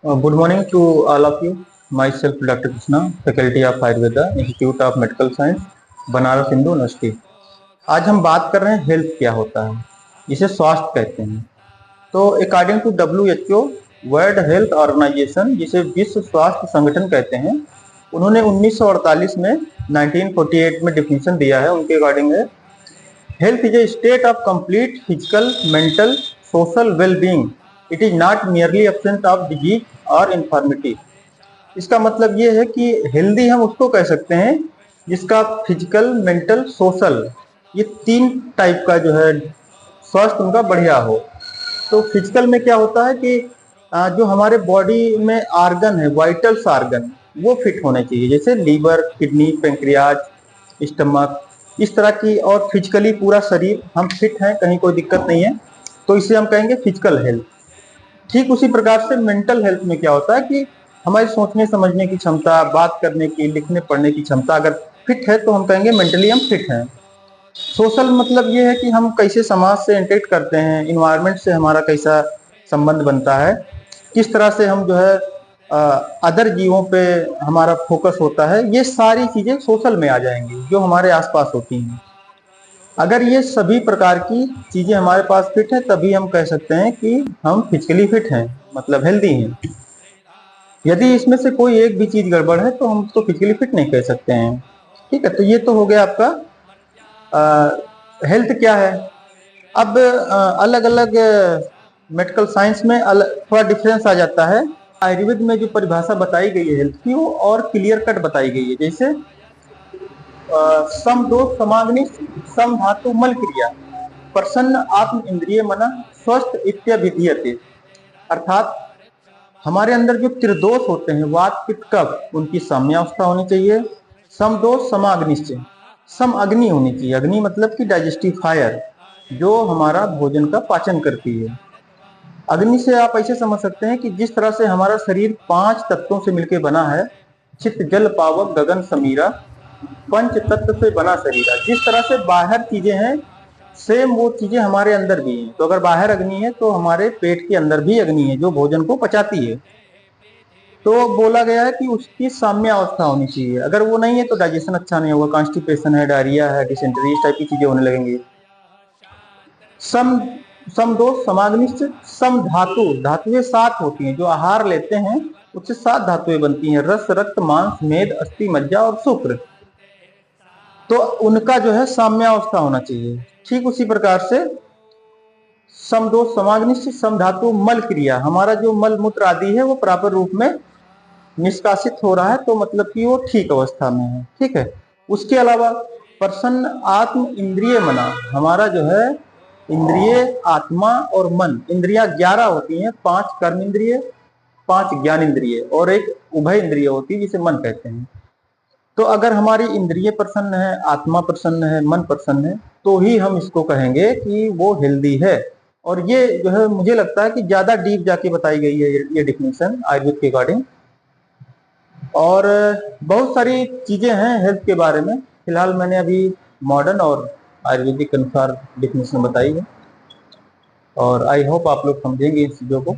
Good morning to all of you. Myself, Dr. Krishna, Faculty of Ayurveda, Institute of Medical Science, Banaras Hindu university. आज हम बात कर रहे हैं हेल्थ क्या होता है, जिसे स्वास्थ्य कहते हैं। तो according to WHO, world health organisation, जिसे विश्व स्वास्थ्य संगठन कहते हैं, उन्होंने 1948 में 1948 में डिफिनीशन दिया है। उनके अकॉर्डिंग है, health is a state of complete physical, mental, social well being. It is not merely absence of disease और इन्फॉर्मिटी। इसका मतलब ये है कि हेल्दी हम उसको कह सकते हैं जिसका फिजिकल, मेंटल, सोशल, ये तीन टाइप का जो है स्वास्थ्य उनका बढ़िया हो। तो फिजिकल में क्या होता है कि जो हमारे बॉडी में आर्गन है, वाइटल्स आर्गन, वो फिट होने चाहिए, जैसे लीवर, किडनी, पेंक्रियाज, स्टमक, इस तरह की। और फिजिकली पूरा शरीर हम फिट हैं, कहीं कोई दिक्कत नहीं है, तो इसे हम कहेंगे फिजिकल हेल्थ। ठीक उसी प्रकार से मेंटल हेल्थ में क्या होता है कि हमारी सोचने समझने की क्षमता, बात करने की, लिखने पढ़ने की क्षमता अगर फिट है तो हम कहेंगे मेंटली हम फिट हैं। सोशल मतलब ये है कि हम कैसे समाज से इंटरेक्ट करते हैं, इन्वायरमेंट से हमारा कैसा संबंध बनता है, किस तरह से हम जो है अदर जीवों पे हमारा फोकस होता है, ये सारी चीजें सोशल में आ जाएंगी जो हमारे आसपास होती हैं। अगर ये सभी प्रकार की चीजें हमारे पास फिट है तभी हम कह सकते हैं कि हम फिजिकली फिट हैं, मतलब हेल्दी हैं। यदि इसमें से कोई एक भी चीज गड़बड़ है तो हम उसको फिजिकली फिट नहीं कह सकते हैं। ठीक है, तो ये तो हो गया आपका हेल्थ क्या है। अब अलग अलग मेडिकल साइंस में थोड़ा डिफरेंस आ जाता है। आयुर्वेद में जो परिभाषा बताई गई है हेल्थ की, वो और क्लियर कट बताई गई है। जैसे सम दोष समाग्नि सम धातु मल क्रिया प्रसन्न आत्म इंद्रिय मना स्वस्थ इत्यभिधीयते। अर्थात हमारे अंदर जो त्रिदोष होते हैं, वात पित्त कफ, उनकी साम्यावस्था होनी चाहिए। समदोष समाग्निश्चय, सम अग्नि होनी चाहिए। अग्नि मतलब कि डाइजेस्टिव फायर, जो हमारा भोजन का पाचन करती है। अग्नि से आप ऐसे समझ सकते हैं कि जिस तरह से हमारा शरीर 5 तत्वों से मिलकर बना है, चित्त जल पावक गगन समीरा, पंच तत्व से बना शरीर। जिस तरह से बाहर चीजें हैं, सेम वो चीजें हमारे अंदर भी हैं। तो अगर बाहर अग्नि है तो हमारे पेट के अंदर भी अग्नि है जो भोजन को पचाती है। तो बोला गया है कि उसकी साम्य अवस्था होनी चाहिए। अगर वो नहीं है तो डाइजेशन अच्छा नहीं होगा, कॉन्स्टिपेशन है, डायरिया है, डिसेंट्री, इस टाइप की चीजें होने लगेंगी। सम समदोष समाग्निश्च सम धातु, धातुएं 7 होती हैं। जो आहार लेते हैं उससे 7 धातुएं बनती हैं, रस, रक्त, मांस, मेद, अस्थि, मज्जा और शुक्र। तो उनका जो है साम्यावस्था होना चाहिए। ठीक उसी प्रकार से समदोष समाग्निश्च सम धातु मल क्रिया, हमारा जो मल मूत्र आदि है वो प्रॉपर रूप में निष्कासित हो रहा है, तो मतलब कि वो ठीक अवस्था में है। ठीक है। उसके अलावा प्रसन्न आत्म इंद्रिय मना, हमारा जो है इंद्रिय, आत्मा और मन, इंद्रियां 11 होती हैं। 5 कर्म इंद्रिय, 5 ज्ञान इंद्रिय और एक उभय इंद्रिय होती है जिसे मन कहते हैं। तो अगर हमारी इंद्रिय प्रसन्न है, आत्मा प्रसन्न है, मन प्रसन्न है, तो ही हम इसको कहेंगे कि वो हेल्दी है। और ये जो है मुझे लगता है कि ज्यादा डीप जाके बताई गई है ये डिफिनेशन आयुर्वेद के अकॉर्डिंग। और बहुत सारी चीजें हैं हेल्थ के बारे में। फिलहाल मैंने अभी मॉडर्न और आयुर्वेदिक अनुसार डिफिनेशन बताई है, और आई होप आप लोग समझेंगे इन चीजों को।